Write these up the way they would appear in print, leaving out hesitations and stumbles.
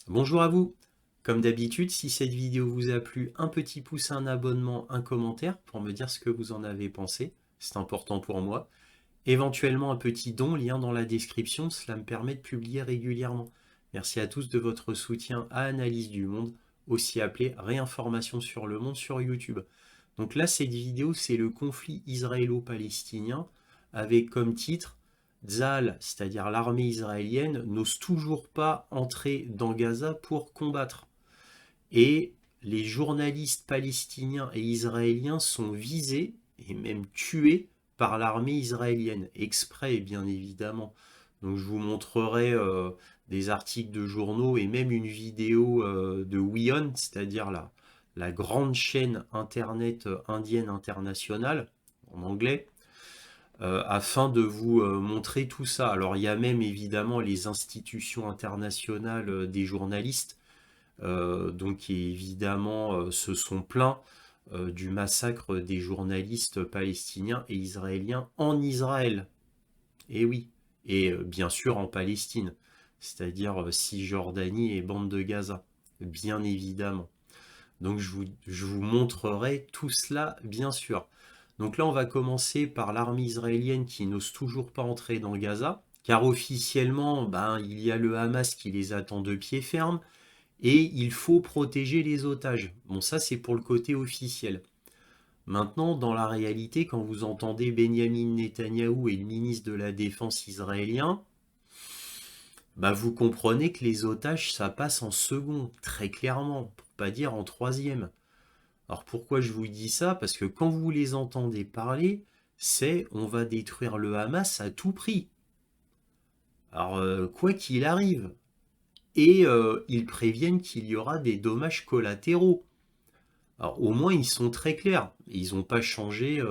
Bonjour à vous. Comme d'habitude, si cette vidéo vous a plu, un petit pouce, un abonnement, un commentaire pour me dire ce que vous en avez pensé. C'est important pour moi. Éventuellement un petit don, lien dans la description, cela me permet de publier régulièrement. Merci à tous de votre soutien à Analyse du Monde, aussi appelé Réinformation sur le Monde sur YouTube. Donc là, cette vidéo, c'est le conflit israélo-palestinien avec comme titre Tzahal, c'est-à-dire l'armée israélienne, n'ose toujours pas entrer dans Gaza pour combattre. Et les journalistes palestiniens et israéliens sont visés et même tués par l'armée israélienne, exprès bien évidemment. Donc je vous montrerai des articles de journaux et même une vidéo de WION, c'est-à-dire la grande chaîne internet indienne internationale, en anglais, afin de vous montrer tout ça. Alors il y a même évidemment les institutions internationales des journalistes, donc qui évidemment se sont plaints du massacre des journalistes palestiniens et israéliens en Israël. Et oui, et bien sûr en Palestine, c'est-à-dire Cisjordanie et bande de Gaza, bien évidemment. Donc je vous montrerai tout cela, bien sûr. Donc là, on va commencer par l'armée israélienne qui n'ose toujours pas entrer dans Gaza, car officiellement, ben, il y a le Hamas qui les attend de pied ferme, et il faut protéger les otages. Bon, ça c'est pour le côté officiel. Maintenant, dans la réalité, quand vous entendez Benjamin Netanyahou et le ministre de la Défense israélien, bah vous comprenez que les otages, ça passe en second, très clairement, pour pas dire en troisième. Alors pourquoi je vous dis ça? Parce que quand vous les entendez parler, c'est on va détruire le Hamas à tout prix. Alors quoi qu'il arrive. Et ils préviennent qu'il y aura des dommages collatéraux. Alors au moins ils sont très clairs. Ils n'ont pas changé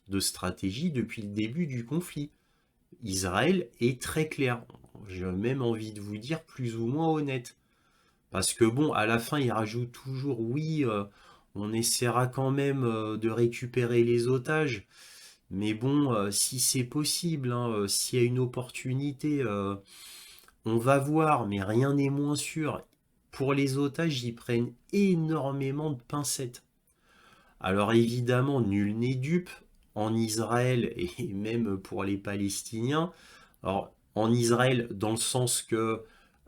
de stratégie depuis le début du conflit. Israël est très clair. J'ai même envie de vous dire plus ou moins honnête. Parce que bon, à la fin, ils rajoutent toujours, oui, on essaiera quand même de récupérer les otages. Mais bon, si c'est possible, hein, s'il y a une opportunité, on va voir, mais rien n'est moins sûr. Pour les otages, ils prennent énormément de pincettes. Alors évidemment, nul n'est dupe en Israël et même pour les Palestiniens. Alors en Israël, dans le sens que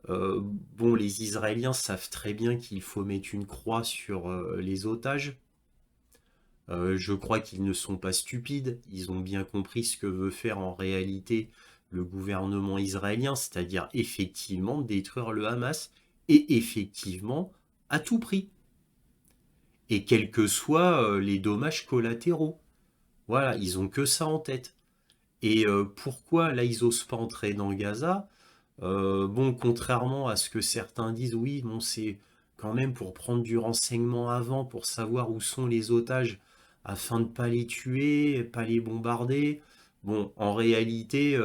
bon, les Israéliens savent très bien qu'il faut mettre une croix sur les otages. Je crois qu'ils ne sont pas stupides. Ils ont bien compris ce que veut faire en réalité le gouvernement israélien, c'est-à-dire effectivement détruire le Hamas et effectivement à tout prix. Et quels que soient les dommages collatéraux. Voilà, ils ont que ça en tête. Et pourquoi là ils osent pas entrer dans Gaza? Bon, contrairement à ce que certains disent, oui, bon, c'est quand même pour prendre du renseignement avant, pour savoir où sont les otages, afin de ne pas les tuer, pas les bombarder. Bon, en réalité,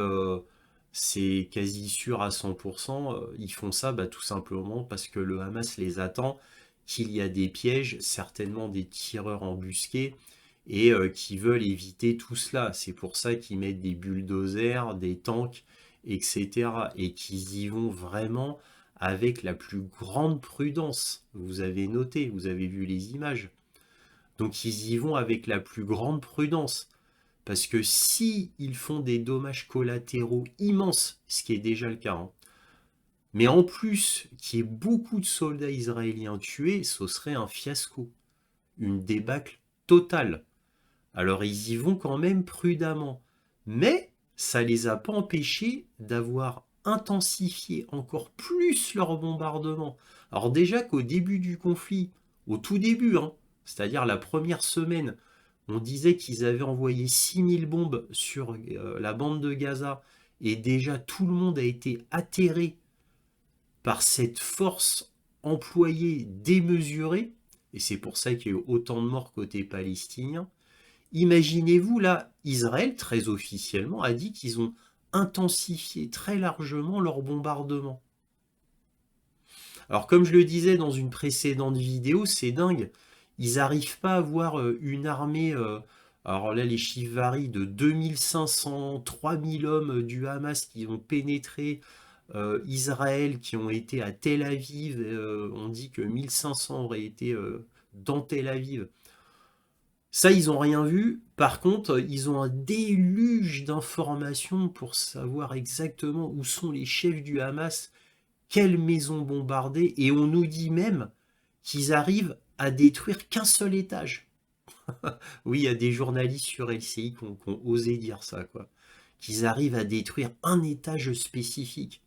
c'est quasi sûr à 100%. Ils font ça bah, tout simplement parce que le Hamas les attend, qu'il y a des pièges, certainement des tireurs embusqués, et qui veulent éviter tout cela. C'est pour ça qu'ils mettent des bulldozers, des tanks, etc. Et qu'ils y vont vraiment avec la plus grande prudence. Vous avez noté, vous avez vu les images. Donc ils y vont avec la plus grande prudence. Parce que si ils font des dommages collatéraux immenses, ce qui est déjà le cas, hein, mais en plus qu'il y ait beaucoup de soldats israéliens tués, ce serait un fiasco, une débâcle totale. Alors ils y vont quand même prudemment. Mais ça les a pas empêchés d'avoir intensifié encore plus leur bombardement. Alors déjà qu'au début du conflit, au tout début, hein, c'est-à-dire la première semaine, on disait qu'ils avaient envoyé 6000 bombes sur la bande de Gaza et déjà tout le monde a été atterré par cette force employée démesurée, et c'est pour ça qu'il y a eu autant de morts côté palestinien. Imaginez-vous là, Israël, très officiellement, a dit qu'ils ont intensifié très largement leur bombardement. Alors comme je le disais dans une précédente vidéo, c'est dingue. Ils n'arrivent pas à avoir une armée, alors là les chiffres varient, de 2500, 3000 hommes du Hamas qui ont pénétré Israël qui ont été à Tel Aviv. On dit que 1500 auraient été dans Tel Aviv. Ça, ils n'ont rien vu. Par contre, ils ont un déluge d'informations pour savoir exactement où sont les chefs du Hamas, quelles maisons bombardées, et on nous dit même qu'ils arrivent à détruire qu'un seul étage. Oui, il y a des journalistes sur LCI qui ont osé dire ça, quoi. Qu'ils arrivent à détruire un étage spécifique.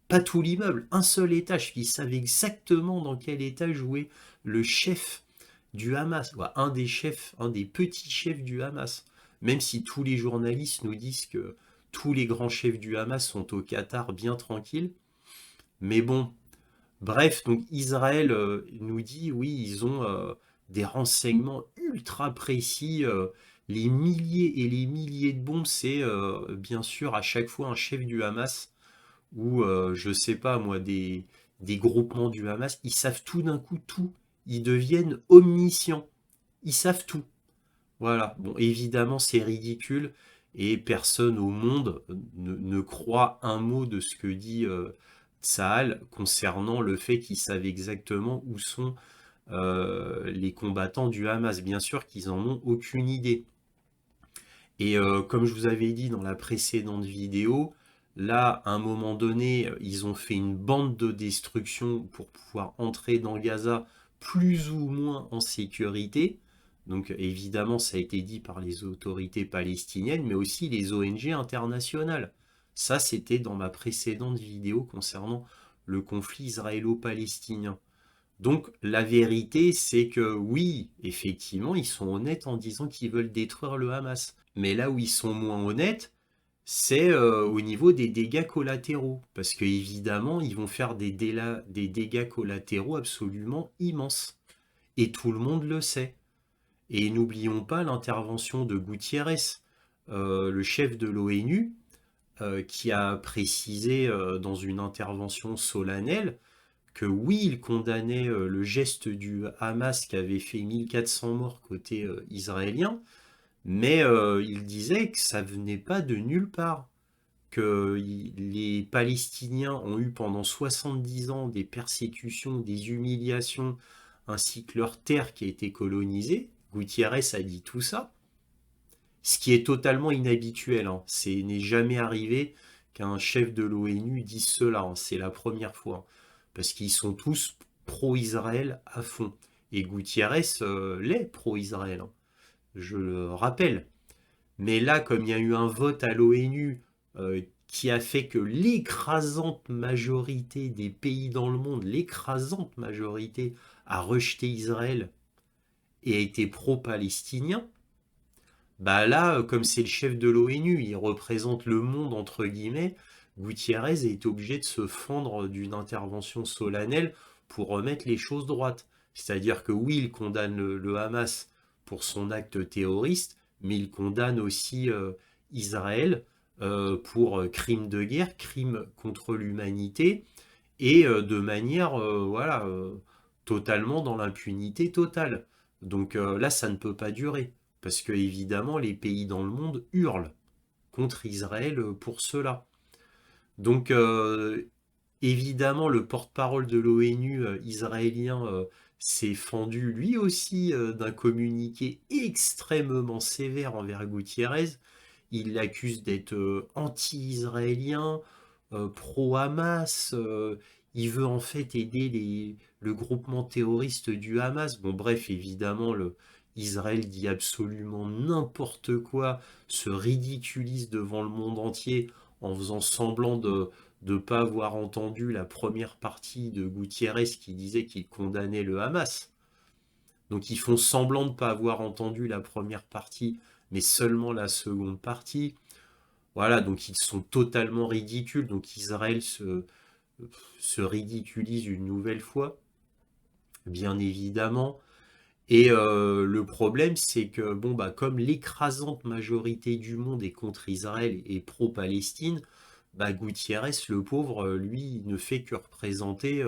Pas tout l'immeuble, un seul étage. Ils savent exactement dans quel étage jouait le chef du Hamas. Ouais, un des chefs, un des petits chefs du Hamas. Même si tous les journalistes nous disent que tous les grands chefs du Hamas sont au Qatar bien tranquilles. Mais bon, bref, donc Israël nous dit, oui, ils ont des renseignements ultra précis. Les milliers et les milliers de bombes, c'est bien sûr à chaque fois un chef du Hamas ou, je sais pas moi, des groupements du Hamas. Ils savent tout d'un coup tout. Ils deviennent omniscients. Ils savent tout. Voilà. Bon, évidemment, c'est ridicule et personne au monde ne croit un mot de ce que dit Tsahal concernant le fait qu'ils savent exactement où sont les combattants du Hamas. Bien sûr qu'ils en ont aucune idée. Et comme je vous avais dit dans la précédente vidéo, là, à un moment donné, ils ont fait une bande de destruction pour pouvoir entrer dans Gaza plus ou moins en sécurité. Donc évidemment, ça a été dit par les autorités palestiniennes, mais aussi les ONG internationales. Ça, c'était dans ma précédente vidéo concernant le conflit israélo-palestinien. Donc la vérité, c'est que oui, effectivement, ils sont honnêtes en disant qu'ils veulent détruire le Hamas. Mais là où ils sont moins honnêtes, c'est au niveau des dégâts collatéraux. Parce qu'évidemment, ils vont faire des dégâts collatéraux absolument immenses. Et tout le monde le sait. Et n'oublions pas l'intervention de Gutiérrez, le chef de l'ONU, qui a précisé dans une intervention solennelle que oui, il condamnait le geste du Hamas qui avait fait 1400 morts côté israélien, mais il disait que ça venait pas de nulle part, que les Palestiniens ont eu pendant 70 ans des persécutions, des humiliations, ainsi que leur terre qui a été colonisée. Gutiérrez a dit tout ça, ce qui est totalement inhabituel. Hein. C'est n'est jamais arrivé qu'un chef de l'ONU dise cela. Hein. C'est la première fois. Parce qu'ils sont tous pro-Israël à fond. Et Gutiérrez l'est pro-Israël. Hein. Je le rappelle. Mais là, comme il y a eu un vote à l'ONU qui a fait que l'écrasante majorité des pays dans le monde, l'écrasante majorité, a rejeté Israël et a été pro-palestinien, bah là, comme c'est le chef de l'ONU, il représente le monde entre guillemets, Gutiérrez est obligé de se fendre d'une intervention solennelle pour remettre les choses droites. C'est-à-dire que oui, il condamne le Hamas pour son acte terroriste, mais il condamne aussi Israël pour crime de guerre, crime contre l'humanité, et de manière voilà, totalement dans l'impunité totale. Donc là, ça ne peut pas durer. Parce que évidemment, les pays dans le monde hurlent contre Israël pour cela. Donc évidemment, le porte-parole de l'ONU israélien s'est fendu lui aussi d'un communiqué extrêmement sévère envers Gutiérrez. Il l'accuse d'être anti-israélien, pro-Hamas. Il veut en fait aider le groupement terroriste du Hamas. Bon, bref, évidemment, Israël dit absolument n'importe quoi, se ridiculise devant le monde entier en faisant semblant de ne pas avoir entendu la première partie de Gutiérrez qui disait qu'il condamnait le Hamas. Donc ils font semblant de ne pas avoir entendu la première partie, mais seulement la seconde partie. Voilà, donc ils sont totalement ridicules. Donc Israël se ridiculise une nouvelle fois, bien évidemment. Et le problème, c'est que, bon, bah, comme l'écrasante majorité du monde est contre Israël et pro-Palestine, bah, Gutiérrez, le pauvre, lui, ne fait que représenter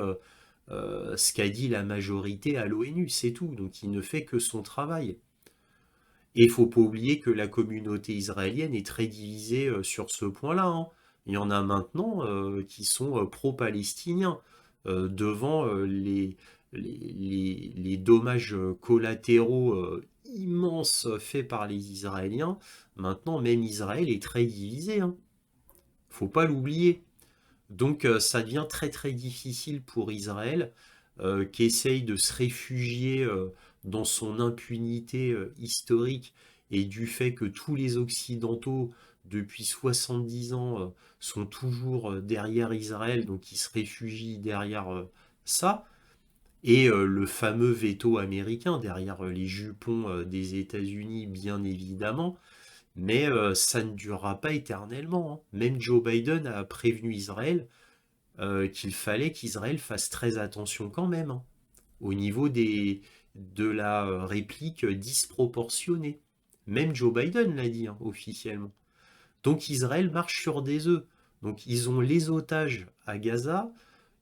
ce qu'a dit la majorité à l'ONU, c'est tout. Donc il ne fait que son travail. Et il ne faut pas oublier que la communauté israélienne est très divisée sur ce point-là. Hein. Il y en a maintenant qui sont pro-palestiniens devant les dommages collatéraux immenses faits par les Israéliens. Maintenant, même Israël est très divisé, hein. Faut pas l'oublier. Donc ça devient très très difficile pour Israël qui essaye de se réfugier dans son impunité historique et du fait que tous les Occidentaux, depuis 70 ans, sont toujours derrière Israël, donc ils se réfugient derrière ça. Et le fameux veto américain derrière les jupons des États-Unis, bien évidemment, mais ça ne durera pas éternellement, hein. Même Joe Biden a prévenu Israël qu'il fallait qu'Israël fasse très attention quand même, hein, au niveau de la réplique disproportionnée. Même Joe Biden l'a dit, hein, officiellement. Donc Israël marche sur des œufs. Donc ils ont les otages à Gaza,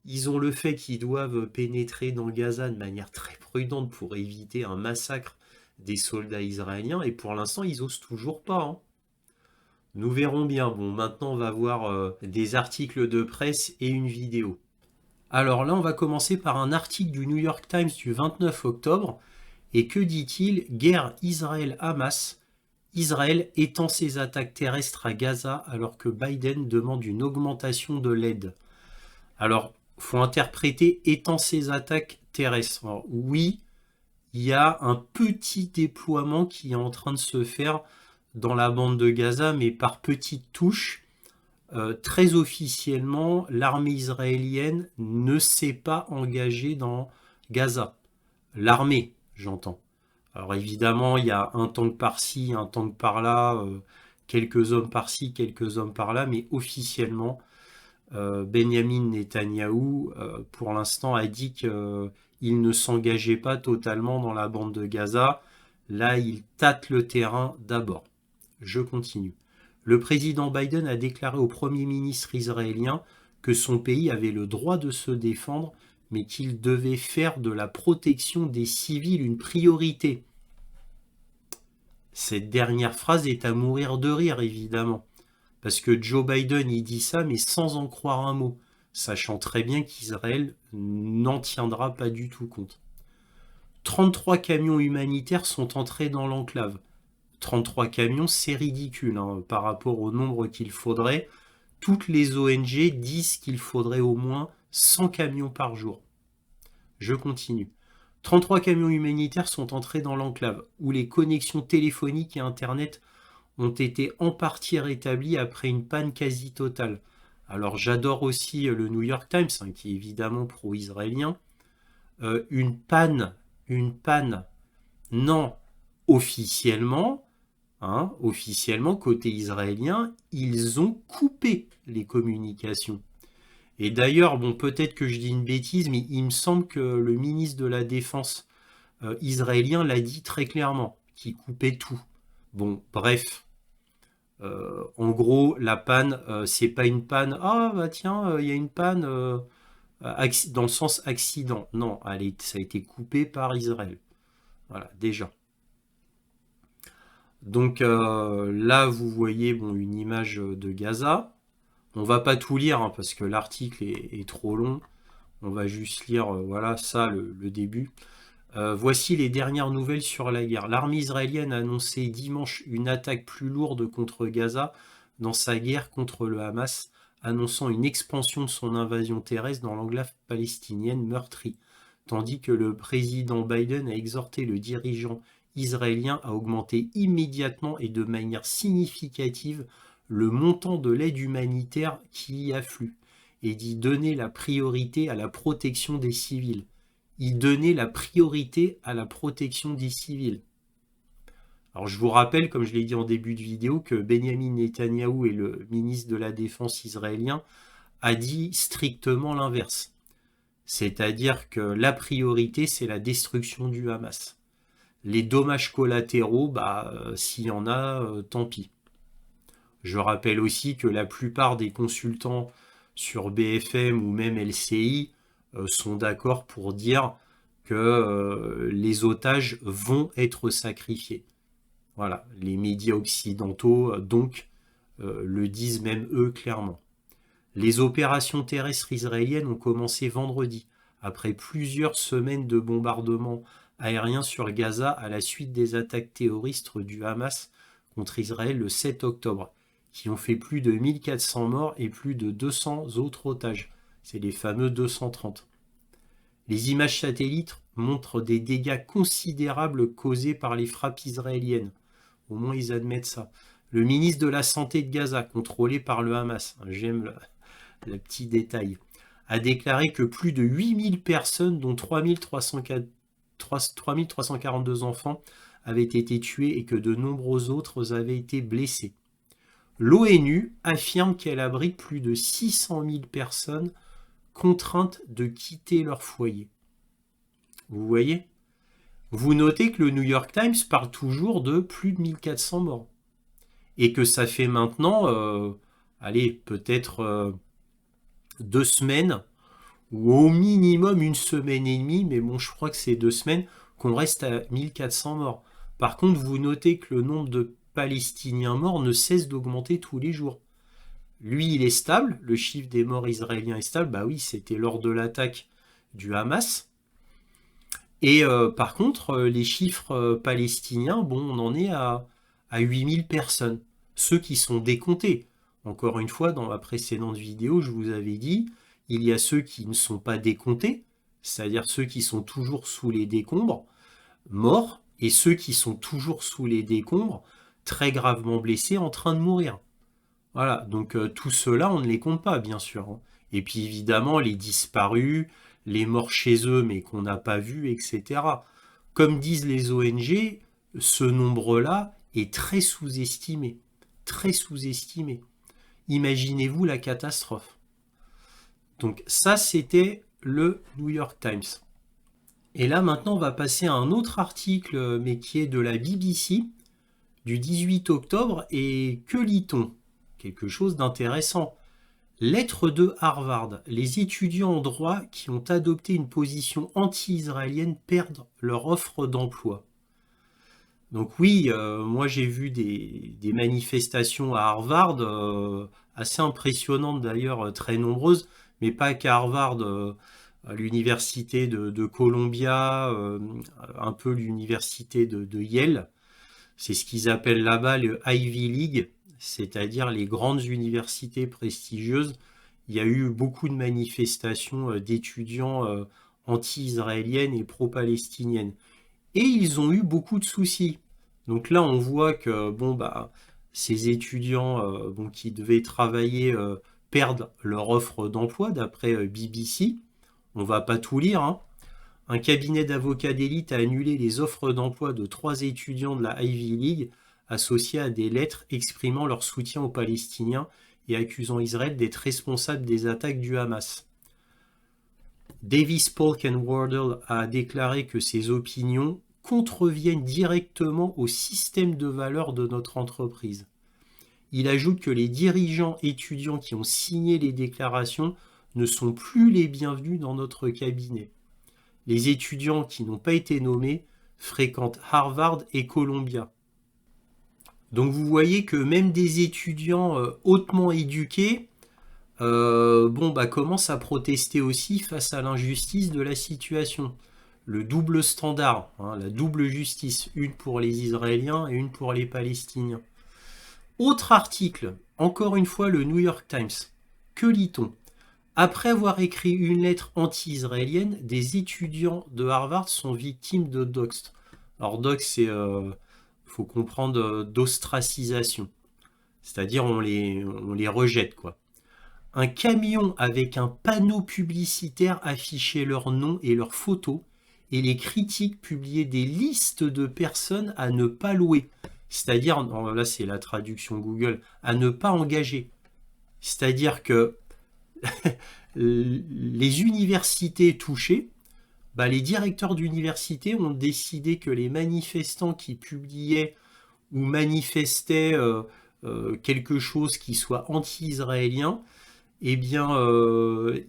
ils ont le fait qu'ils doivent pénétrer dans Gaza de manière très prudente pour éviter un massacre des soldats israéliens, et pour l'instant ils osent toujours pas, hein. Nous verrons bien. Bon, maintenant on va voir des articles de presse et une vidéo. Alors là, on va commencer par un article du New York Times du 29 octobre. Et que dit-il? Guerre Israël-Hamas. Israël étend ses attaques terrestres à Gaza alors que Biden demande une augmentation de l'aide. Alors, faut interpréter étend ses attaques terrestres. Alors, oui, il y a un petit déploiement qui est en train de se faire dans la bande de Gaza, mais par petites touches. Très officiellement, l'armée israélienne ne s'est pas engagée dans Gaza. L'armée, j'entends. Alors évidemment, il y a un tank par-ci, un tank par-là, quelques hommes par-ci, quelques hommes par-là, mais officiellement, Benjamin Netanyahou, pour l'instant, a dit qu'il ne s'engageait pas totalement dans la bande de Gaza. Là, il tâte le terrain d'abord. Je continue. Le président Biden a déclaré au Premier ministre israélien que son pays avait le droit de se défendre, mais qu'il devait faire de la protection des civils une priorité. Cette dernière phrase est à mourir de rire, évidemment, parce que Joe Biden il dit ça, mais sans en croire un mot, sachant très bien qu'Israël n'en tiendra pas du tout compte. 33 camions humanitaires sont entrés dans l'enclave. 33 camions, c'est ridicule hein, par rapport au nombre qu'il faudrait. Toutes les ONG disent qu'il faudrait au moins 100 camions par jour. Je continue. 33 camions humanitaires sont entrés dans l'enclave, où les connexions téléphoniques et Internet ont été en partie rétablies après une panne quasi totale. Alors j'adore aussi le New York Times, hein, qui est évidemment pro-israélien. Une panne, non, officiellement, hein, officiellement, côté israélien, ils ont coupé les communications. Et d'ailleurs, bon, peut-être que je dis une bêtise, mais il me semble que le ministre de la Défense israélien l'a dit très clairement, qu'il coupait tout. Bon, bref. En gros, la panne, c'est pas une panne. Ah, bah tiens, il y a une panne dans le sens accident. Non, ça a été coupé par Israël. Voilà, déjà. Donc là, vous voyez bon, une image de Gaza. On va pas tout lire hein, parce que l'article est trop long. On va juste lire, voilà, ça, le début. Voici les dernières nouvelles sur la guerre. L'armée israélienne a annoncé dimanche une attaque plus lourde contre Gaza dans sa guerre contre le Hamas, annonçant une expansion de son invasion terrestre dans l'enclave palestinienne meurtrie, tandis que le président Biden a exhorté le dirigeant israélien à augmenter immédiatement et de manière significative le montant de l'aide humanitaire qui y afflue, et d'y donner la priorité à la protection des civils. Il donnait la priorité à la protection des civils. Alors je vous rappelle, comme je l'ai dit en début de vidéo, que Benjamin Netanyahou est le ministre de la Défense israélien, a dit strictement l'inverse. C'est-à-dire que la priorité, c'est la destruction du Hamas. Les dommages collatéraux, s'il y en a, tant pis. Je rappelle aussi que la plupart des consultants sur BFM ou même LCI sont d'accord pour dire que les otages vont être sacrifiés. Voilà, les médias occidentaux donc le disent même eux clairement. Les opérations terrestres israéliennes ont commencé vendredi, après plusieurs semaines de bombardements aériens sur Gaza à la suite des attaques terroristes du Hamas contre Israël le 7 octobre, qui ont fait plus de 1400 morts et plus de 200 autres otages. C'est les fameux 230. Les images satellites montrent des dégâts considérables causés par les frappes israéliennes. Au moins, ils admettent ça. Le ministre de la Santé de Gaza, contrôlé par le Hamas, j'aime le petit détail, a déclaré que plus de 8000 personnes, dont 3342 enfants, avaient été tués et que de nombreux autres avaient été blessés. L'ONU affirme qu'elle abrite plus de 600 000 personnes contraintes de quitter leur foyer. Vous voyez ? Vous notez que le New York Times parle toujours de plus de 1400 morts. Et que ça fait maintenant, peut-être 2 semaines, ou au minimum 1 semaine et demie, mais bon, je crois que c'est 2 semaines, qu'on reste à 1400 morts. Par contre, vous notez que le nombre de Palestiniens morts ne cesse d'augmenter tous les jours. Lui, il est stable, le chiffre des morts israéliens est stable, bah oui, c'était lors de l'attaque du Hamas. Et par contre, les chiffres palestiniens, bon, on en est à 8000 personnes. Ceux qui sont décomptés. Encore une fois, dans ma précédente vidéo, je vous avais dit, il y a ceux qui ne sont pas décomptés, c'est-à-dire ceux qui sont toujours sous les décombres, morts, et ceux qui sont toujours sous les décombres, très gravement blessés, en train de mourir. Voilà, donc tout cela, on ne les compte pas, bien sûr. Et puis évidemment, les disparus, les morts chez eux, mais qu'on n'a pas vus, etc. Comme disent les ONG, ce nombre-là est très sous-estimé. Très sous-estimé. Imaginez-vous la catastrophe. Donc ça, c'était le New York Times. Et là, maintenant, on va passer à un autre article, mais qui est de la BBC, du 18 octobre. Et que lit-on ? Quelque chose d'intéressant. Lettre de Harvard. Les étudiants en droit qui ont adopté une position anti-israélienne perdent leur offre d'emploi. Donc oui, moi j'ai vu des manifestations à Harvard, assez impressionnantes d'ailleurs, très nombreuses, mais pas qu'à Harvard, à l'université de Columbia, un peu l'université de Yale. C'est ce qu'ils appellent là-bas le Ivy League, c'est-à-dire les grandes universités prestigieuses. Il y a eu beaucoup de manifestations d'étudiants anti-israéliennes et pro-palestiniennes. Et ils ont eu beaucoup de soucis. Donc là, on voit que ces étudiants qui devaient travailler perdent leur offre d'emploi d'après BBC. On ne va pas tout lire, hein. Un cabinet d'avocats d'élite a annulé les offres d'emploi de 3 étudiants de la Ivy League associés à des lettres exprimant leur soutien aux Palestiniens et accusant Israël d'être responsable des attaques du Hamas. Davis Polk & Wardle a déclaré que ces opinions contreviennent directement au système de valeurs de notre entreprise. Il ajoute que les dirigeants étudiants qui ont signé les déclarations ne sont plus les bienvenus dans notre cabinet. Les étudiants qui n'ont pas été nommés fréquentent Harvard et Columbia. Donc vous voyez que même des étudiants hautement éduqués commencent à protester aussi face à l'injustice de la situation. Le double standard, la double justice, une pour les Israéliens et une pour les Palestiniens. Autre article, encore une fois le New York Times. Que lit-on ? Après avoir écrit une lettre anti-israélienne, des étudiants de Harvard sont victimes de dox. Alors dox, c'est, faut comprendre, d'ostracisation. C'est-à-dire on les rejette, quoi. Un camion avec un panneau publicitaire affichait leur nom et leurs photos, et les critiques publiaient des listes de personnes à ne pas louer. C'est-à-dire, là c'est la traduction Google, à ne pas engager. C'est-à-dire que les universités touchées, les directeurs d'université ont décidé que les manifestants qui publiaient ou manifestaient quelque chose qui soit anti-israélien, eh bien,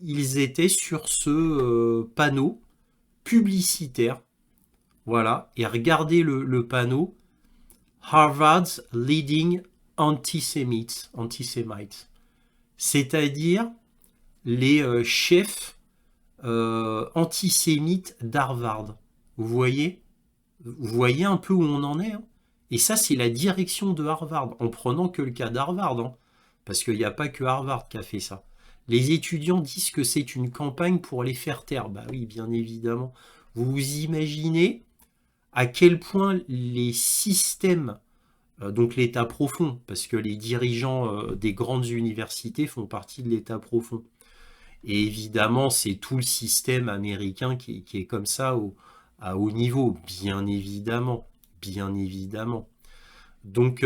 ils étaient sur ce panneau publicitaire. Voilà, et regardez le panneau. Harvard's leading anti-Semites. c'est-à-dire les chefs antisémites d'Harvard. Vous voyez? Vous voyez un peu où on en est, hein. Et ça, c'est la direction de Harvard, en prenant que le cas d'Harvard, hein. Parce qu'il n'y a pas que Harvard qui a fait ça. Les étudiants disent que c'est une campagne pour les faire taire. Bah oui, bien évidemment. Vous vous imaginez à quel point les systèmes, donc l'État profond, parce que les dirigeants des grandes universités font partie de l'État profond. Et évidemment, c'est tout le système américain qui est comme ça à haut niveau, bien évidemment, bien évidemment. Donc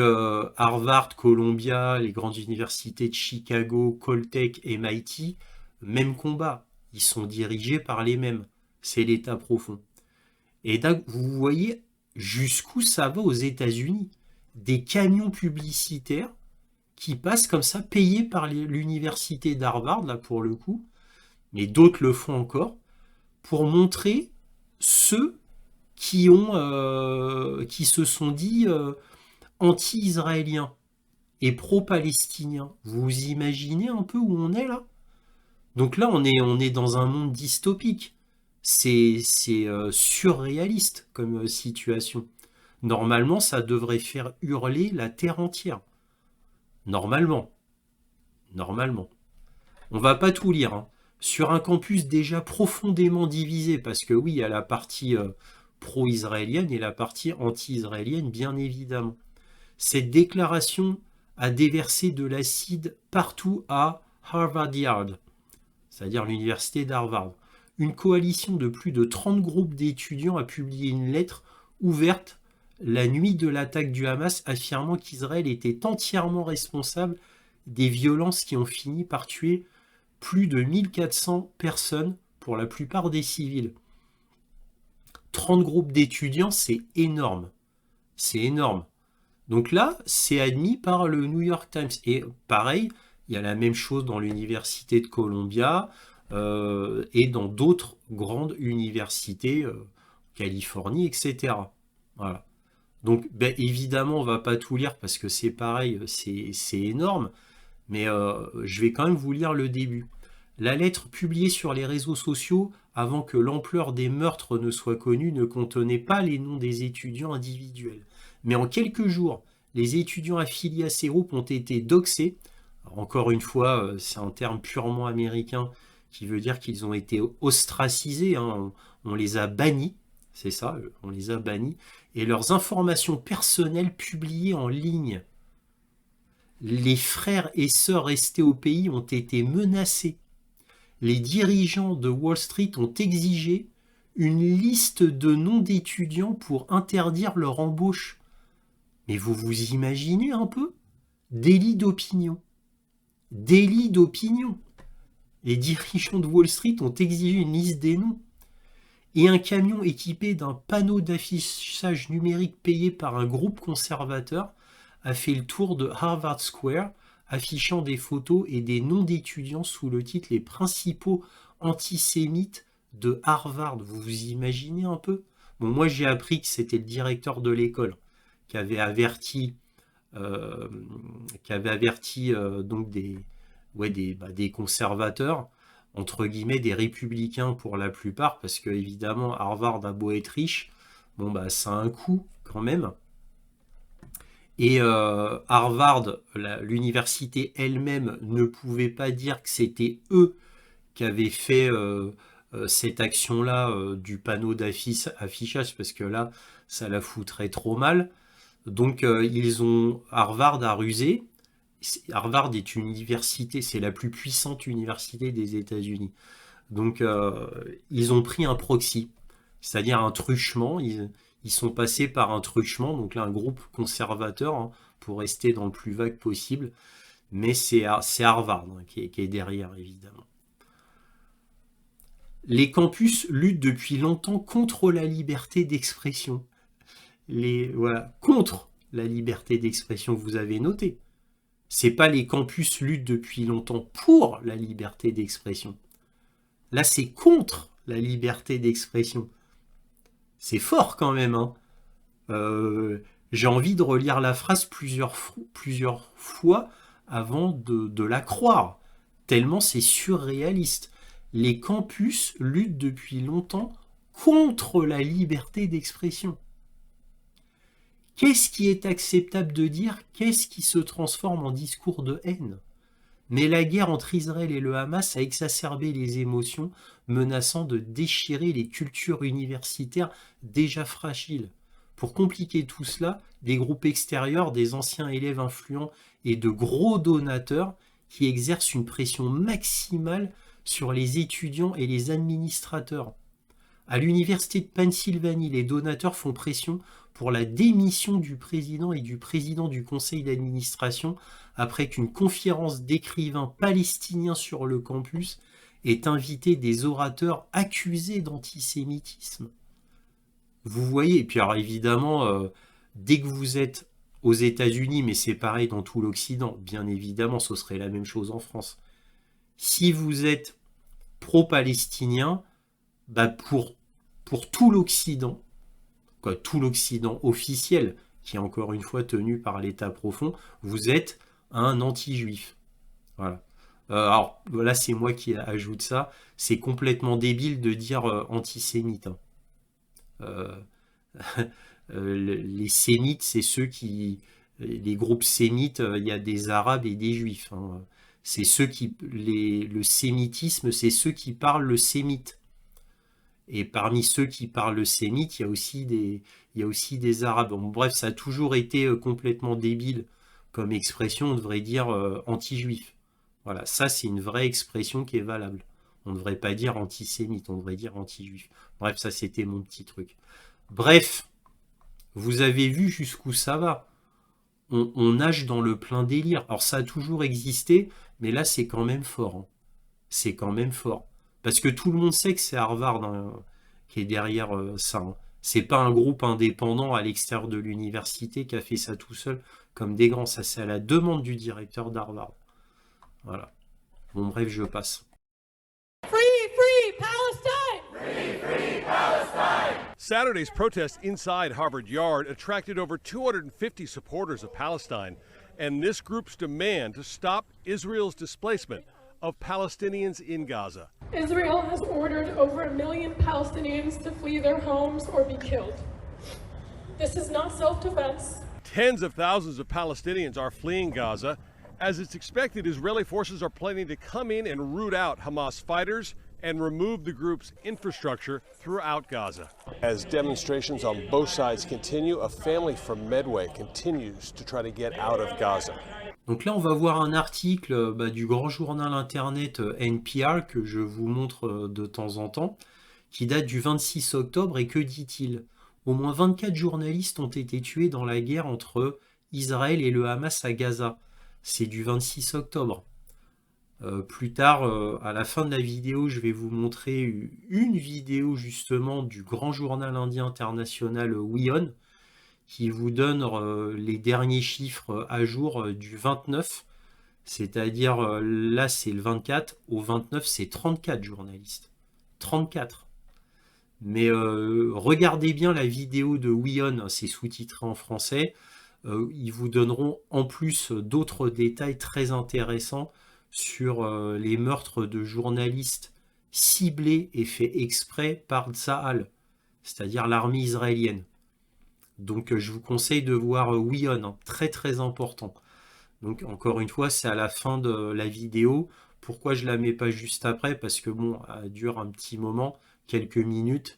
Harvard, Columbia, les grandes universités de Chicago, Caltech, MIT, même combat. Ils sont dirigés par les mêmes. C'est l'État profond. Et donc, vous voyez jusqu'où ça va aux États-Unis. Des camions publicitaires qui passent comme ça, payés par l'université d'Harvard, là pour le coup, mais d'autres le font encore, pour montrer ceux qui se sont dit anti-israéliens et pro-palestiniens. Vous imaginez un peu où on est là? Donc là, on est dans un monde dystopique. C'est surréaliste comme situation. Normalement, ça devrait faire hurler la terre entière. Normalement. Normalement. On va pas tout lire, hein. Sur un campus déjà profondément divisé, parce que oui, il y a la partie pro-israélienne et la partie anti-israélienne, bien évidemment. Cette déclaration a déversé de l'acide partout à Harvard Yard, c'est-à-dire l'université d'Harvard. Une coalition de plus de 30 groupes d'étudiants a publié une lettre ouverte la nuit de l'attaque du Hamas affirmant qu'Israël était entièrement responsable des violences qui ont fini par tuer plus de 1400 personnes, pour la plupart des civils. 30 groupes d'étudiants, c'est énorme. C'est énorme. Donc là, c'est admis par le New York Times. Et pareil, il y a la même chose dans l'université de Columbia et dans d'autres grandes universités, Californie, etc. Voilà. Donc, ben, évidemment, on va pas tout lire parce que c'est pareil, c'est énorme. Mais je vais quand même vous lire le début. La lettre publiée sur les réseaux sociaux avant que l'ampleur des meurtres ne soit connue ne contenait pas les noms des étudiants individuels. Mais en quelques jours, les étudiants affiliés à ces groupes ont été doxés. Alors, encore une fois, c'est un terme purement américain qui veut dire qu'ils ont été ostracisés, hein. On les a bannis, c'est ça, on les a bannis, et leurs informations personnelles publiées en ligne. Les frères et sœurs restés au pays ont été menacés. Les dirigeants de Wall Street ont exigé une liste de noms d'étudiants pour interdire leur embauche. Mais vous vous imaginez un peu? Délit d'opinion. Délit d'opinion. Les dirigeants de Wall Street ont exigé une liste des noms. Et un camion équipé d'un panneau d'affichage numérique payé par un groupe conservateur a fait le tour de Harvard Square, affichant des photos et des noms d'étudiants sous le titre Les principaux antisémites de Harvard. Vous vous imaginez un peu? Bon, moi j'ai appris que c'était le directeur de l'école qui avait averti, donc des conservateurs, entre guillemets des républicains pour la plupart, parce que évidemment Harvard a beau être riche, bon bah ça a un coût quand même. Et Harvard, l'université elle-même, ne pouvait pas dire que c'était eux qui avaient fait cette action-là du panneau d'affichage, parce que là, ça la foutrait trop mal. Donc Harvard a rusé. Harvard est une université, c'est la plus puissante université des États-Unis. Donc ils ont pris un proxy, c'est-à-dire un truchement. Ils sont passés par un truchement, donc là un groupe conservateur, hein, pour rester dans le plus vague possible. Mais c'est Harvard, hein, qui est derrière, évidemment. Les campus luttent depuis longtemps contre la liberté d'expression. Voilà, contre la liberté d'expression, vous avez noté. C'est pas les campus luttent depuis longtemps pour la liberté d'expression. Là, c'est contre la liberté d'expression. C'est fort quand même, hein. J'ai envie de relire la phrase plusieurs fois avant de la croire. tellement c'est surréaliste. Les campus luttent depuis longtemps contre la liberté d'expression. Qu'est-ce qui est acceptable de dire? Qu'est-ce qui se transforme en discours de haine? Mais la guerre entre Israël et le Hamas a exacerbé les émotions, menaçant de déchirer les cultures universitaires déjà fragiles. Pour compliquer tout cela, des groupes extérieurs, des anciens élèves influents et de gros donateurs qui exercent une pression maximale sur les étudiants et les administrateurs. À l'université de Pennsylvanie, les donateurs font pression pour la démission du président et du président du conseil d'administration après qu'une conférence d'écrivains palestiniens sur le campus ait invité des orateurs accusés d'antisémitisme. Vous voyez, et puis alors évidemment, dès que vous êtes aux États-Unis, mais c'est pareil dans tout l'Occident, bien évidemment, ce serait la même chose en France. Si vous êtes pro-palestinien, bah pour tout l'Occident, tout l'Occident officiel, qui est encore une fois tenu par l'État profond, vous êtes un anti-juif. Voilà. Alors là, c'est moi qui ajoute ça. C'est complètement débile de dire antisémite. Hein. Euh, les sémites, c'est ceux qui... Les groupes sémites, il y a des arabes et des juifs. Hein. C'est ceux qui... le sémitisme, c'est ceux qui parlent le sémite. Et parmi ceux qui parlent le sémite, il y a aussi des arabes. Bon, bref, ça a toujours été complètement débile comme expression. On devrait dire anti-juif. Voilà, ça c'est une vraie expression qui est valable. On ne devrait pas dire antisémite, on devrait dire anti-juif. Bref, ça c'était mon petit truc. Bref, vous avez vu jusqu'où ça va. On nage dans le plein délire. Alors ça a toujours existé, mais là c'est quand même fort. Hein. C'est quand même fort. Parce que tout le monde sait que c'est Harvard hein, qui est derrière ça. Hein. C'est pas un groupe indépendant à l'extérieur de l'université qui a fait ça tout seul, comme des grands. Ça, c'est à la demande du directeur d'Harvard. Voilà. Bon, bref, je passe. Free, free Palestine! Free, free Palestine! Saturday's protest inside Harvard Yard attracted over 250 supporters of Palestine, and this group's demand to stop Israel's displacement of Palestinians in Gaza. Israel has ordered over 1 million Palestinians to flee their homes or be killed. This is not self-defense. Tens of thousands of Palestinians are fleeing Gaza. As it's expected, Israeli forces are planning to come in and root out Hamas fighters and remove the group's infrastructure throughout Gaza. As demonstrations on both sides continue, a family from Medway continues to try to get out of Gaza. Donc là, on va voir un article du grand journal internet NPR que je vous montre de temps en temps, qui date du 26 octobre et que dit-il? Au moins 24 journalistes ont été tués dans la guerre entre Israël et le Hamas à Gaza. C'est du 26 octobre. Plus tard, à la fin de la vidéo, je vais vous montrer une vidéo justement du grand journal indien international WION, qui vous donne les derniers chiffres à jour du 29, c'est-à-dire là c'est le 24, au 29 c'est 34 journalistes. 34. Mais regardez bien la vidéo de WION, c'est sous-titré en français, ils vous donneront en plus d'autres détails très intéressants sur les meurtres de journalistes ciblés et faits exprès par Tsahal, c'est-à-dire l'armée israélienne. Donc je vous conseille de voir WION, hein, très très important. Donc encore une fois, c'est à la fin de la vidéo. Pourquoi je la mets pas juste après? Parce que bon, elle dure un petit moment, quelques minutes.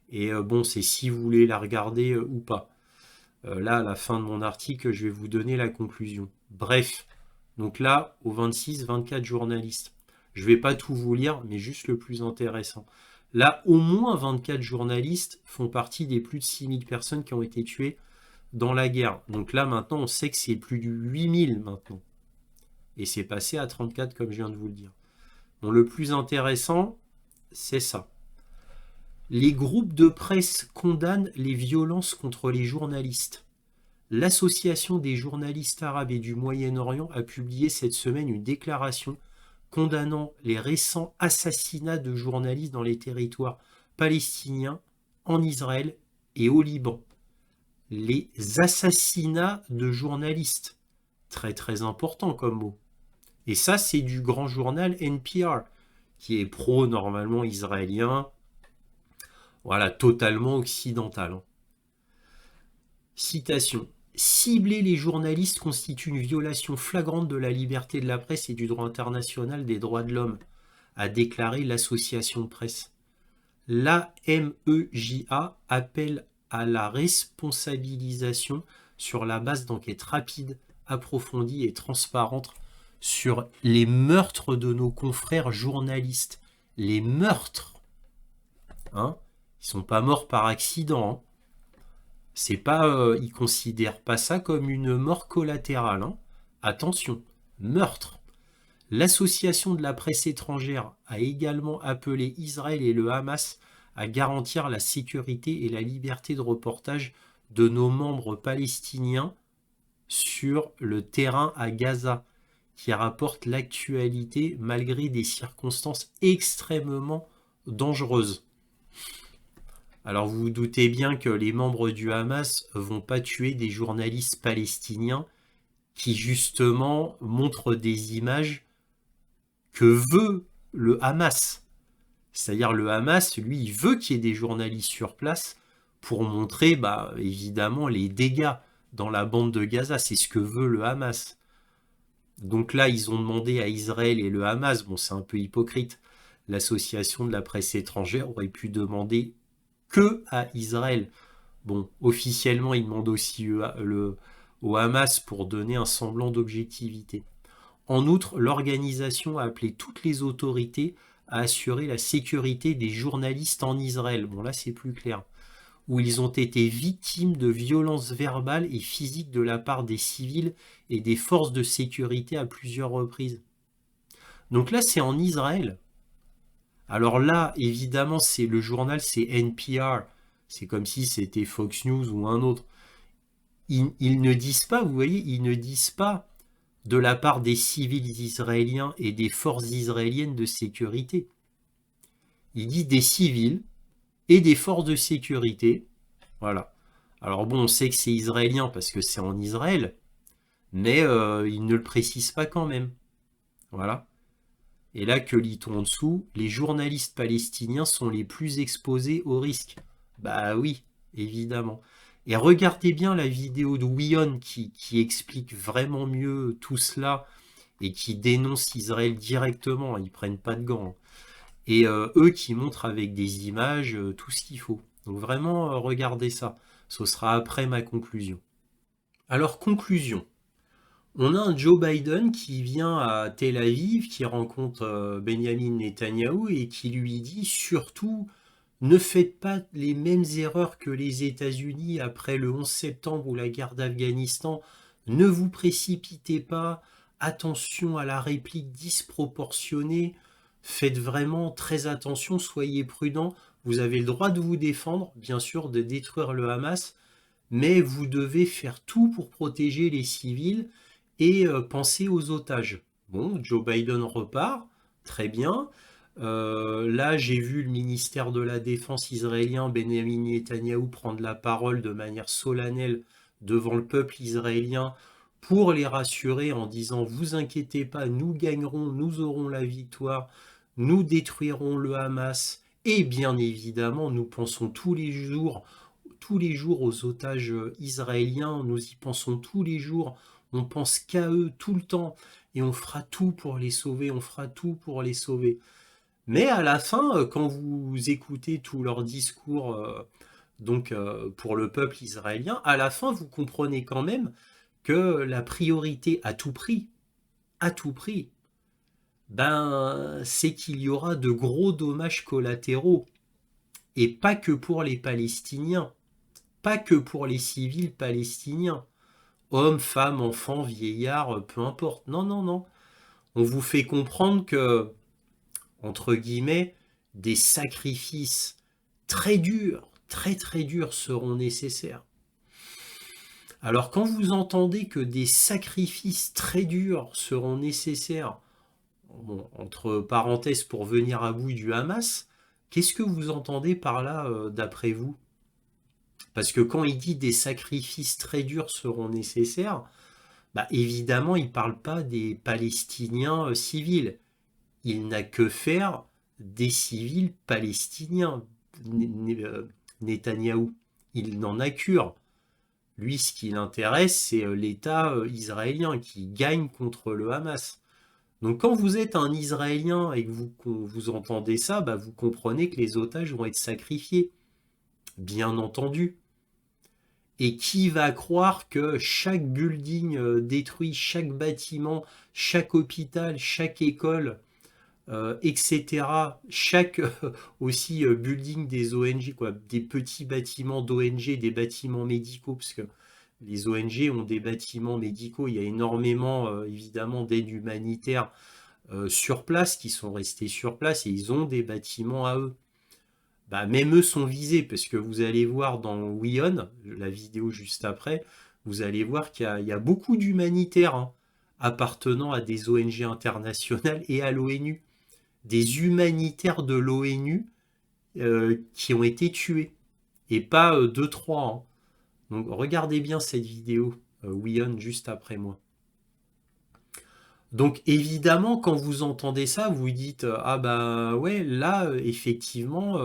Et bon, c'est si vous voulez la regarder ou pas. Là, à la fin de mon article, je vais vous donner la conclusion. Bref, donc là, au 26, 24 journalistes. Je ne vais pas tout vous lire, mais juste le plus intéressant. Là, au moins 24 journalistes font partie des plus de 6000 personnes qui ont été tuées dans la guerre. Donc là, maintenant, on sait que c'est plus de 8000 maintenant. Et c'est passé à 34, comme je viens de vous le dire. Bon, le plus intéressant, c'est ça. Les groupes de presse condamnent les violences contre les journalistes. L'Association des journalistes arabes et du Moyen-Orient a publié cette semaine une déclaration condamnant les récents assassinats de journalistes dans les territoires palestiniens, en Israël et au Liban. Les assassinats de journalistes, très très important comme mot. Et ça, c'est du grand journal NPR, qui est pro-normalement israélien, voilà, totalement occidental. Hein. Citation. Cibler les journalistes constitue une violation flagrante de la liberté de la presse et du droit international des droits de l'homme, a déclaré l'association de presse. L'AMEJA appelle à la responsabilisation sur la base d'enquêtes rapides, approfondies et transparentes sur les meurtres de nos confrères journalistes. Les meurtres, hein, ils sont pas morts par accident. Hein. C'est pas, ils considèrent pas ça comme une mort collatérale. Hein. Attention, meurtre. L'association de la presse étrangère a également appelé Israël et le Hamas à garantir la sécurité et la liberté de reportage de nos membres palestiniens sur le terrain à Gaza, qui rapporte l'actualité malgré des circonstances extrêmement dangereuses. Alors vous vous doutez bien que les membres du Hamas vont pas tuer des journalistes palestiniens qui justement montrent des images que veut le Hamas. C'est-à-dire le Hamas, lui, il veut qu'il y ait des journalistes sur place pour montrer, évidemment, les dégâts dans la bande de Gaza. C'est ce que veut le Hamas. Donc là, ils ont demandé à Israël et le Hamas, bon, c'est un peu hypocrite, l'association de la presse étrangère aurait pu demander que à Israël. Bon, officiellement, ils demandent aussi au Hamas pour donner un semblant d'objectivité. En outre, l'organisation a appelé toutes les autorités à assurer la sécurité des journalistes en Israël. Bon, là, c'est plus clair. Où ils ont été victimes de violences verbales et physiques de la part des civils et des forces de sécurité à plusieurs reprises. Donc là, c'est en Israël. Alors là, évidemment, c'est le journal, c'est NPR. C'est comme si c'était Fox News ou un autre. Ils ne disent pas, vous voyez, ils ne disent pas de la part des civils israéliens et des forces israéliennes de sécurité. Ils disent des civils et des forces de sécurité. Voilà. Alors bon, on sait que c'est israélien parce que c'est en Israël, mais ils ne le précisent pas quand même. Voilà. Et là, que lit-on en dessous? Les journalistes palestiniens sont les plus exposés au risque. Bah oui, évidemment. Et regardez bien la vidéo de Wion qui explique vraiment mieux tout cela et qui dénonce Israël directement. Ils prennent pas de gants. Et eux qui montrent avec des images tout ce qu'il faut. Donc vraiment, regardez ça. Ce sera après ma conclusion. Alors, conclusion. On a un Joe Biden qui vient à Tel Aviv, qui rencontre Benjamin Netanyahou et qui lui dit surtout ne faites pas les mêmes erreurs que les États-Unis après le 11 septembre ou la guerre d'Afghanistan. Ne vous précipitez pas. Attention à la réplique disproportionnée. Faites vraiment très attention, soyez prudents. Vous avez le droit de vous défendre, bien sûr, de détruire le Hamas, mais vous devez faire tout pour protéger les civils et penser aux otages. Bon, Joe Biden repart, très bien. Là, j'ai vu le ministère de la Défense israélien, Benjamin Netanyahou, prendre la parole de manière solennelle devant le peuple israélien pour les rassurer en disant « Vous inquiétez pas, nous gagnerons, nous aurons la victoire, nous détruirons le Hamas et bien évidemment, nous pensons tous les jours aux otages israéliens, nous y pensons tous les jours, on pense qu'à eux tout le temps et on fera tout pour les sauver, on fera tout pour les sauver. » Mais à la fin, quand vous écoutez tous leurs discours pour le peuple israélien, à la fin, vous comprenez quand même que la priorité à tout prix, c'est qu'il y aura de gros dommages collatéraux. Et pas que pour les Palestiniens, pas que pour les civils palestiniens. Hommes, femmes, enfants, vieillards, peu importe. Non, non, non. On vous fait comprendre que, entre guillemets, des sacrifices très durs, très très durs seront nécessaires. Alors quand vous entendez que des sacrifices très durs seront nécessaires, bon, entre parenthèses pour venir à bout du Hamas, qu'est-ce que vous entendez par là d'après vous? Parce que quand il dit des sacrifices très durs seront nécessaires, Bah, évidemment, il ne parle pas des Palestiniens civils. Il n'a que faire des civils palestiniens, Netanyahou. Il n'en a cure. Lui, ce qui l'intéresse, c'est l'État israélien qui gagne contre le Hamas. Donc quand vous êtes un Israélien et que vous entendez ça, bah, vous comprenez que les otages vont être sacrifiés. Bien entendu. Et qui va croire que chaque building détruit, chaque bâtiment, chaque hôpital, chaque école, etc., chaque aussi building des ONG, quoi, des petits bâtiments d'ONG, des bâtiments médicaux, parce que les ONG ont des bâtiments médicaux, il y a énormément évidemment d'aide humanitaire sur place, qui sont restés sur place, et ils ont des bâtiments à eux. Bah, même eux sont visés, parce que vous allez voir dans WION, la vidéo juste après, vous allez voir qu'il y a beaucoup d'humanitaires hein, appartenant à des ONG internationales et à l'ONU. Des humanitaires de l'ONU qui ont été tués. Et pas 2-3. Hein. Donc regardez bien cette vidéo, WION, juste après moi. Donc évidemment, quand vous entendez ça, vous dites ah bah ouais, là effectivement,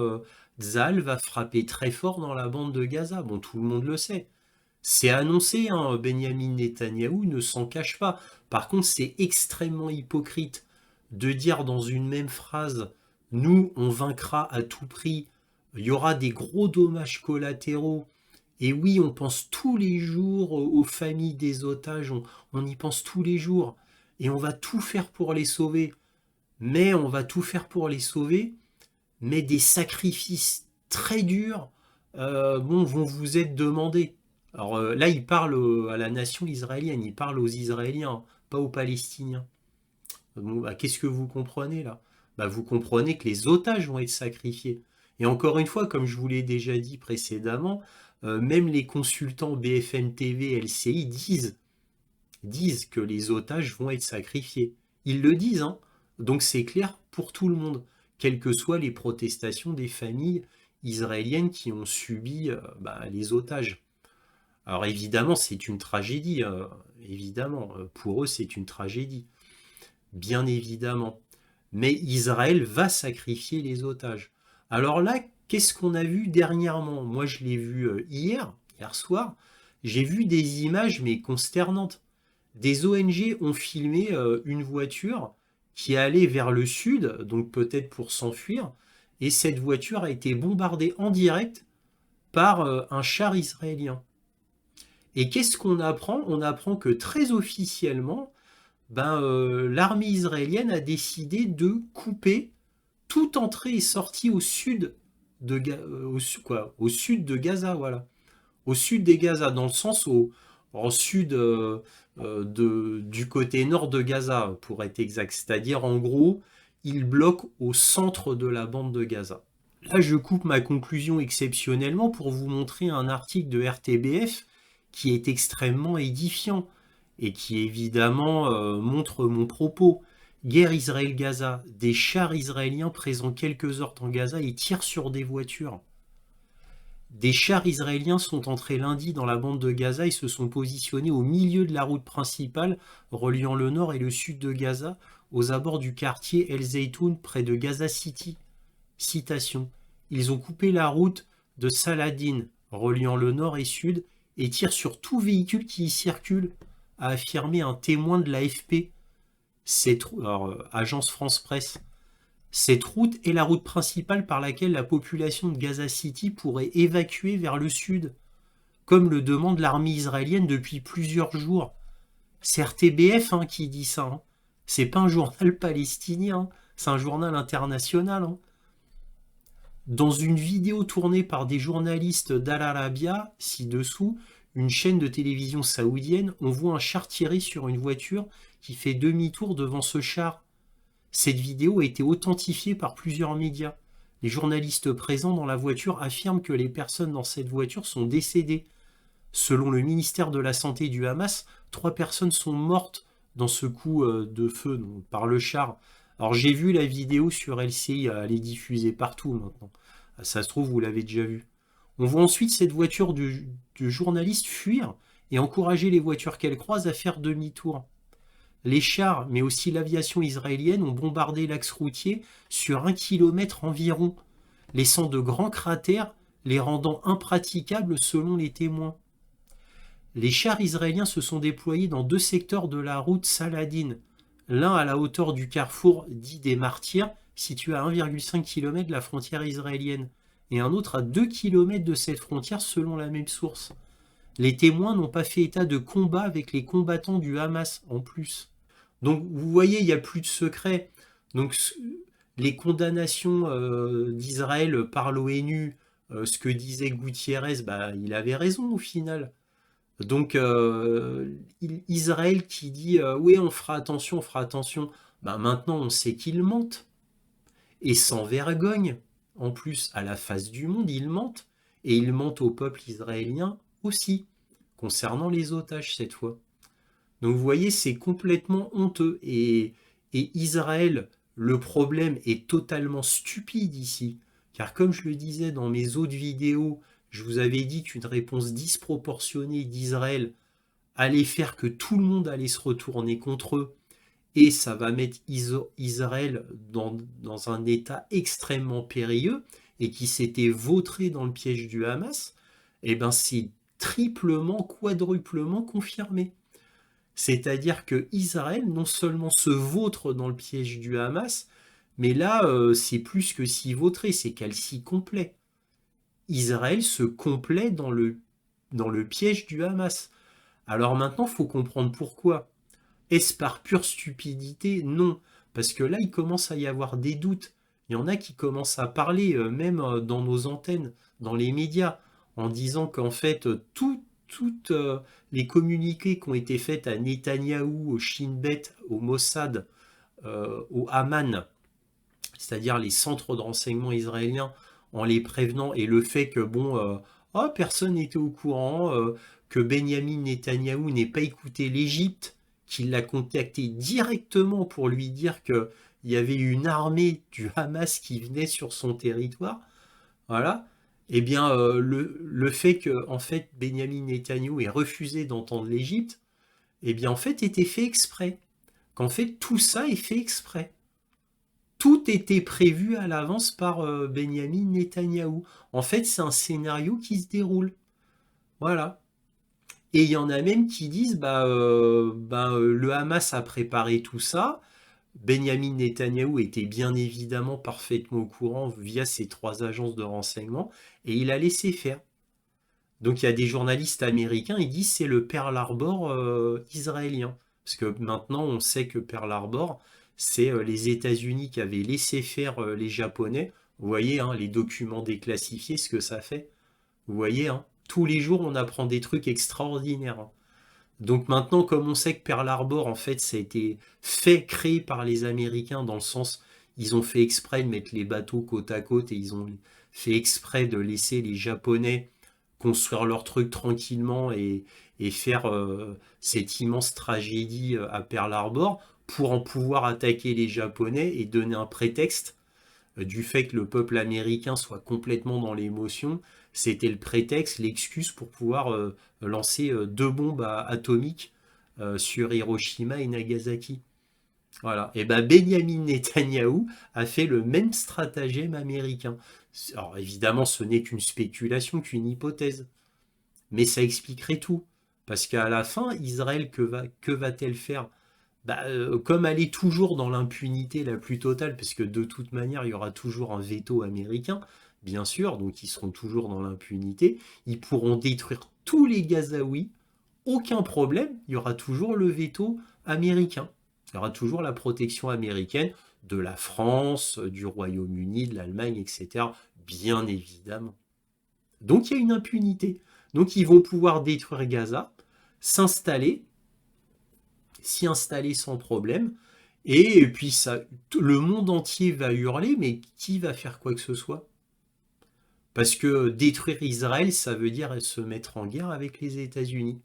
Tzahal va frapper très fort dans la bande de Gaza. Bon, tout le monde le sait. C'est annoncé, hein, Benyamin Netanyahou ne s'en cache pas. Par contre, c'est extrêmement hypocrite de dire dans une même phrase « Nous, on vaincra à tout prix, il y aura des gros dommages collatéraux ». Et oui, on pense tous les jours aux familles des otages, on y pense tous les jours. Et on va tout faire pour les sauver. Mais on va tout faire pour les sauver, mais des sacrifices très durs vont vous être demandés. Alors là, il parle à la nation israélienne, il parle aux Israéliens, pas aux Palestiniens. Bon, bah, qu'est-ce que vous comprenez là? Bah, vous comprenez que les otages vont être sacrifiés. Et encore une fois, comme je vous l'ai déjà dit précédemment, même les consultants BFM TV, LCI disent que les otages vont être sacrifiés. Ils le disent, hein. Donc c'est clair pour tout le monde, quelles que soient les protestations des familles israéliennes qui ont subi les otages. Alors évidemment, c'est une tragédie, évidemment, pour eux c'est une tragédie. Bien évidemment. Mais Israël va sacrifier les otages. Alors là, qu'est-ce qu'on a vu dernièrement? Moi, je l'ai vu hier soir. J'ai vu des images, mais consternantes. Des ONG ont filmé une voiture qui allait vers le sud, donc peut-être pour s'enfuir, et cette voiture a été bombardée en direct par un char israélien. Et qu'est-ce qu'on apprend? On apprend que très officiellement, l'armée israélienne a décidé de couper toute entrée et sortie au sud de, au sud de Gaza, voilà. Au sud des Gaza, dans le sens au sud du côté nord de Gaza, pour être exact. C'est-à-dire, en gros, il bloque au centre de la bande de Gaza. Là, je coupe ma conclusion exceptionnellement pour vous montrer un article de RTBF qui est extrêmement édifiant et qui évidemment montre mon propos. Guerre Israël-Gaza, des chars israéliens présents quelques heures dans Gaza et tirent sur des voitures. Des chars israéliens sont entrés lundi dans la bande de Gaza et se sont positionnés au milieu de la route principale reliant le nord et le sud de Gaza, aux abords du quartier El Zaytoun près de Gaza City. Citation. Ils ont coupé la route de Saladin reliant le nord et sud et tirent sur tout véhicule qui y circule, a affirmé un témoin de l'AFP. Agence France-Presse. Cette route est la route principale par laquelle la population de Gaza City pourrait évacuer vers le sud, comme le demande l'armée israélienne depuis plusieurs jours. C'est RTBF qui dit ça. Hein. C'est pas un journal palestinien, c'est un journal international. Hein. Dans une vidéo tournée par des journalistes d'Al Arabiya, ci-dessous, une chaîne de télévision saoudienne, on voit un char tiré sur une voiture qui fait demi-tour devant ce char. Cette vidéo a été authentifiée par plusieurs médias. Les journalistes présents dans la voiture affirment que les personnes dans cette voiture sont décédées. Selon le ministère de la Santé du Hamas, 3 personnes sont mortes dans ce coup de feu donc, par le char. Alors j'ai vu la vidéo sur LCI, elle est diffusée partout maintenant. Ça se trouve, vous l'avez déjà vue. On voit ensuite cette voiture de journaliste fuir et encourager les voitures qu'elles croisent à faire demi-tour. Les chars, mais aussi l'aviation israélienne, ont bombardé l'axe routier sur 1 kilomètre environ, laissant de grands cratères, les rendant impraticables selon les témoins. Les chars israéliens se sont déployés dans 2 secteurs de la route Saladin, l'un à la hauteur du carrefour dit des Martyrs, situé à 1,5 km de la frontière israélienne, et un autre à 2 km de cette frontière selon la même source. Les témoins n'ont pas fait état de combat avec les combattants du Hamas en plus. Donc vous voyez, il n'y a plus de secret. Donc les condamnations d'Israël par l'ONU, ce que disait Gutiérrez, bah, il avait raison au final. Donc Israël qui dit oui, on fera attention, bah, maintenant on sait qu'ils mentent. Et sans vergogne, en plus, à la face du monde, ils mentent. Et ils mentent au peuple israélien aussi, concernant les otages cette fois. Donc vous voyez, c'est complètement honteux. Et Israël, le problème est totalement stupide ici. Car comme je le disais dans mes autres vidéos, je vous avais dit qu'une réponse disproportionnée d'Israël allait faire que tout le monde allait se retourner contre eux. Et ça va mettre Israël dans un état extrêmement périlleux et qui s'était vautré dans le piège du Hamas, et ben c'est triplement, quadruplement confirmé. C'est-à-dire que Israël non seulement se vautre dans le piège du Hamas, mais là c'est plus que s'y vautrer, c'est qu'elle s'y complaît. Israël se complaît dans le piège du Hamas. Alors maintenant, il faut comprendre pourquoi. Est-ce par pure stupidité? Non. Parce que là, il commence à y avoir des doutes. Il y en a qui commencent à parler, même dans nos antennes, dans les médias, en disant qu'en fait, toutes les communiqués qui ont été faits à Netanyahou, au Shin Bet, au Mossad, au Haman, c'est-à-dire les centres de renseignement israéliens, en les prévenant, et le fait que, personne n'était au courant, que Benyamin Netanyahou n'ait pas écouté l'Égypte, qu'il l'a contacté directement pour lui dire qu'il y avait une armée du Hamas qui venait sur son territoire, voilà, eh bien le fait que en fait Benyamin Netanyahou ait refusé d'entendre l'Égypte, eh bien en fait était fait exprès, qu'en fait tout ça est fait exprès. Tout était prévu à l'avance par Benyamin Netanyahou. En fait, c'est un scénario qui se déroule. Voilà. Et il y en a même qui disent le Hamas a préparé tout ça. Benyamin Netanyahou était bien évidemment parfaitement au courant via ses 3 agences de renseignement et il a laissé faire. Donc il y a des journalistes américains, ils disent c'est le Pearl Harbor israélien. Parce que maintenant on sait que Pearl Harbor, c'est les États-Unis qui avaient laissé faire les Japonais. Vous voyez, hein, les documents déclassifiés, ce que ça fait. Vous voyez, hein, tous les jours, on apprend des trucs extraordinaires. Hein. Donc maintenant, comme on sait que Pearl Harbor, en fait, ça a été créé par les Américains, dans le sens, ils ont fait exprès de mettre les bateaux côte à côte et ils ont fait exprès de laisser les Japonais construire leur truc tranquillement et faire cette immense tragédie à Pearl Harbor pour en pouvoir attaquer les Japonais et donner un prétexte du fait que le peuple américain soit complètement dans l'émotion. C'était le prétexte, l'excuse pour pouvoir lancer 2 bombes atomiques sur Hiroshima et Nagasaki. Voilà. Et ben Benyamin Netanyahou a fait le même stratagème américain. Alors évidemment, ce n'est qu'une spéculation, qu'une hypothèse. Mais ça expliquerait tout. Parce qu'à la fin, Israël, que va-t-elle faire? Comme elle est toujours dans l'impunité la plus totale, parce que de toute manière, il y aura toujours un veto américain, bien sûr, donc ils seront toujours dans l'impunité, ils pourront détruire tous les Gazaouis, aucun problème, il y aura toujours le veto américain, il y aura toujours la protection américaine de la France, du Royaume-Uni, de l'Allemagne, etc., bien évidemment. Donc il y a une impunité, donc ils vont pouvoir détruire Gaza, s'y installer sans problème, et puis ça, le monde entier va hurler, mais qui va faire quoi que ce soit? Parce que détruire Israël, ça veut dire se mettre en guerre avec les États-Unis.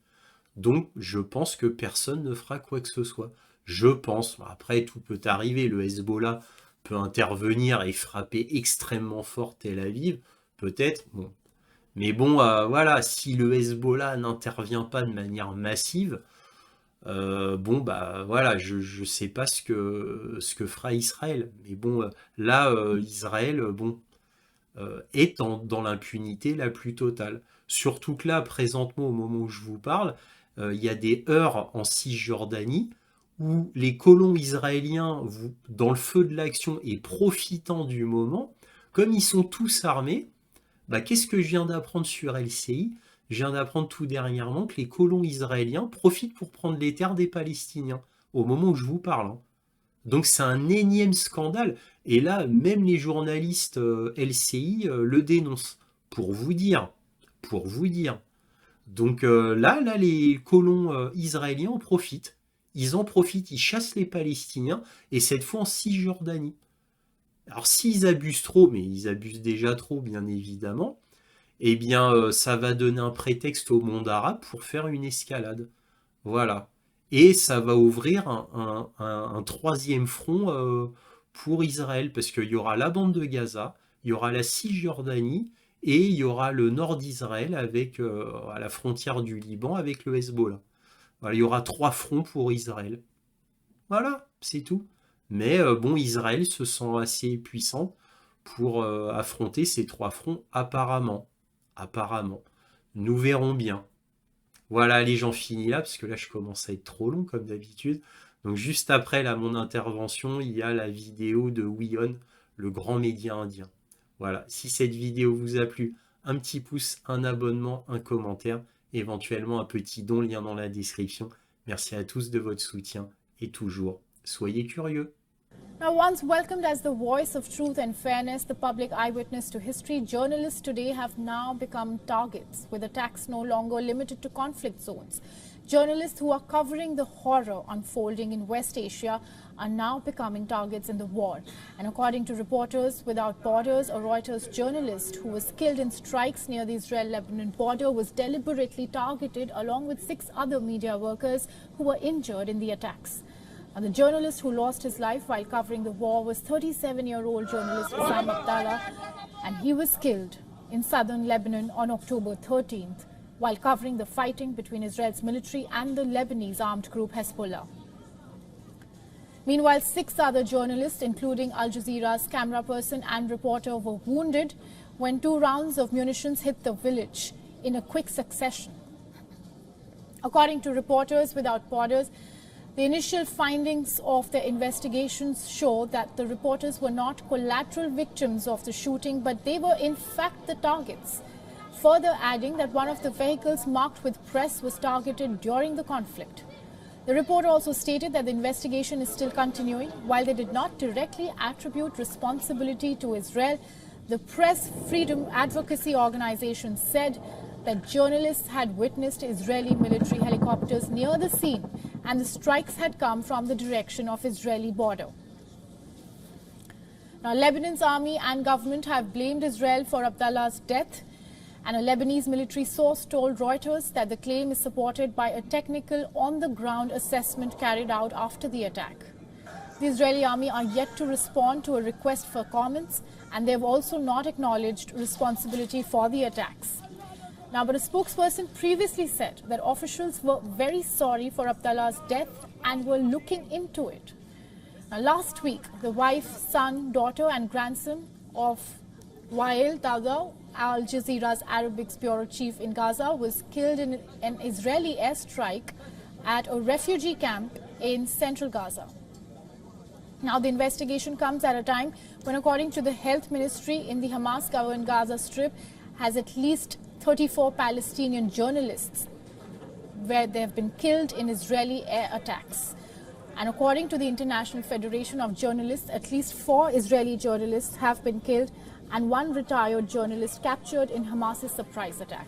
Donc je pense que personne ne fera quoi que ce soit. Je pense, après tout peut arriver, le Hezbollah peut intervenir et frapper extrêmement fort Tel Aviv, peut-être, bon. Mais bon, voilà, si le Hezbollah n'intervient pas de manière massive, bon, bah voilà, je sais pas ce que fera Israël. Mais bon, là, Israël, bon, est dans l'impunité la plus totale. Surtout que là, présentement, au moment où je vous parle, il y a des heurts en Cisjordanie où les colons israéliens, dans le feu de l'action et profitant du moment, comme ils sont tous armés, bah, qu'est-ce que je viens d'apprendre sur LCI? Je viens d'apprendre tout dernièrement que les colons israéliens profitent pour prendre les terres des Palestiniens, au moment où je vous parle, hein. Donc c'est un énième scandale. Et là, même les journalistes LCI le dénoncent. Pour vous dire. Pour vous dire. Donc là, les colons israéliens en profitent. Ils en profitent, ils chassent les Palestiniens, et cette fois en Cisjordanie. Alors s'ils abusent trop, mais ils abusent déjà trop, bien évidemment, eh bien ça va donner un prétexte au monde arabe pour faire une escalade. Voilà. Et ça va ouvrir un troisième front pour Israël, parce qu'il y aura la bande de Gaza, il y aura la Cisjordanie, et il y aura le nord d'Israël avec à la frontière du Liban avec le Hezbollah. Voilà, il y aura 3 fronts pour Israël. Voilà, c'est tout. Mais bon, Israël se sent assez puissant pour affronter ces 3 fronts apparemment. Apparemment. Nous verrons bien. Voilà, allez, j'en finis là, parce que là, je commence à être trop long, comme d'habitude. Donc, juste après là, mon intervention, il y a la vidéo de WION, le grand média indien. Voilà, si cette vidéo vous a plu, un petit pouce, un abonnement, un commentaire, éventuellement un petit don, lien dans la description. Merci à tous de votre soutien, et toujours, soyez curieux. Now, once welcomed as the voice of truth and fairness, the public eyewitness to history, journalists today have now become targets, with attacks no longer limited to conflict zones. Journalists who are covering the horror unfolding in West Asia are now becoming targets in the war. And according to Reporters Without Borders, a Reuters journalist who was killed in strikes near the Israel-Lebanon border was deliberately targeted along with 6 other media workers who were injured in the attacks. And the journalist who lost his life while covering the war was 37-year-old journalist Wissam Abdallah, and he was killed in southern Lebanon on October 13th while covering the fighting between Israel's military and the Lebanese armed group Hezbollah. Meanwhile, 6 other journalists, including Al Jazeera's camera person and reporter, were wounded when 2 rounds of munitions hit the village in a quick succession. According to Reporters Without Borders, the initial findings of the investigations show that the reporters were not collateral victims of the shooting, but they were in fact the targets, further adding that one of the vehicles marked with press was targeted during the conflict. The report also stated that the investigation is still continuing. While they did not directly attribute responsibility to Israel, the Press Freedom Advocacy Organization said that journalists had witnessed Israeli military helicopters near the scene, and the strikes had come from the direction of Israeli border. Now, Lebanon's army and government have blamed Israel for Abdallah's death, and a Lebanese military source told Reuters that the claim is supported by a technical on-the-ground assessment carried out after the attack. The Israeli army are yet to respond to a request for comments, and they have also not acknowledged responsibility for the attacks. Now, but a spokesperson previously said that officials were very sorry for Abdallah's death and were looking into it. Now, last week, the wife, son, daughter and grandson of Wael Daouda, Al Jazeera's Arabic bureau chief in Gaza, was killed in an Israeli airstrike at a refugee camp in central Gaza. Now, the investigation comes at a time when, according to the health ministry in the Hamas-governed Gaza Strip, has at least 34 Palestinian journalists where they have been killed in Israeli air attacks. And according to the International Federation of Journalists, at least 4 Israeli journalists have been killed and 1 retired journalist captured in Hamas's surprise attack.